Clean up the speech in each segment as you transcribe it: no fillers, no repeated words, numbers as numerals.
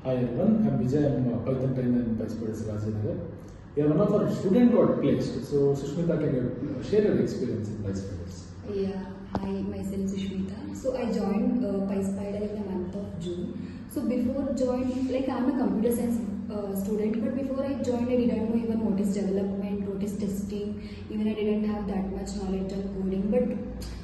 Hi everyone, I'm Vijay. I'm a Python trainer in PySpiders Rajajinagar. Yeah, one of our student got placed. So Sushmitha, can you share your experience in PySpiders? Yeah, hi, myself Sushmitha. So I joined PySpider in the month of June. So before joining, like I'm a computer science student, but before I joined, I didn't know even what is development, what is testing. Even I didn't have that much knowledge on coding. But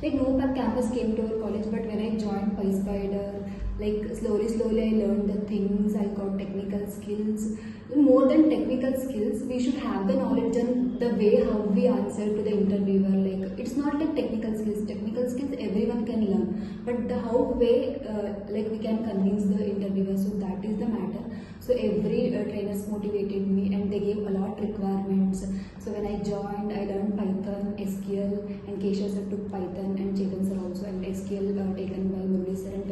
like no campus came to our college. But when I joined PySpider, like slowly I learned the things. I got technical skills. More than technical skills, we should have the knowledge and the way how we answer to the interviewer. Like it's not like technical skills. Technical skills everyone can learn, but the how way like we can convince the interviewer. So that is the matter. So every trainers motivated me and they gave a lot requirements. So when I joined, I learned Python, SQL, and Kesha sir took Python and Chetan sir also, and SQL taken by Murli sir and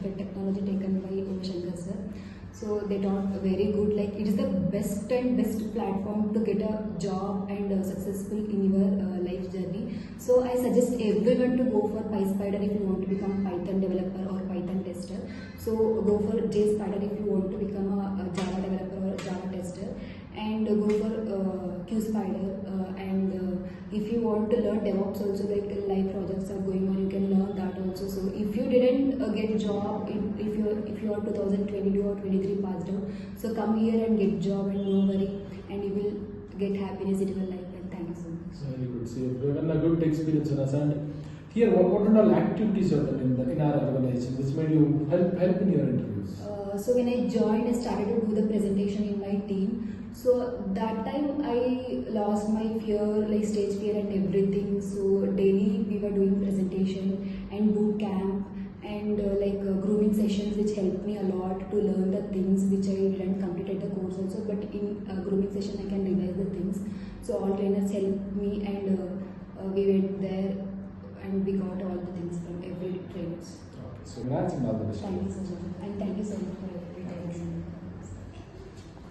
web technology taken by Shankar sir. So they taught very good, like it is the best platform to get a job and successful in your life journey. So I suggest everyone to go for PySpider if you want to become Python developer or Python tester. So go for JSpider if you want to become a Java developer or Java tester, and go for QSpider. If you want to learn DevOps also, like live projects are going on, you can learn that also. So if you didn't get job, if you are 2022 or 23 passed out, so come here and get job and no worry, and you will get happiness in your life. And thank you so much. Very good. So you've given a good experience on us. And here, what are all activities you have done in our organization which made you help in your interviews? So when I joined, I started to do the presentation in my team. So that time I lost my fear, like stage fear and everything. So daily we were doing presentation and boot camp and grooming sessions, which helped me a lot to learn the things which I didn't completed the course also. But in grooming session I can revise the things. So all trainers helped me, and we went there and we got all the things from every trainers. Okay, so congrats and all the best. Thank you so much, and thank you so much for everything.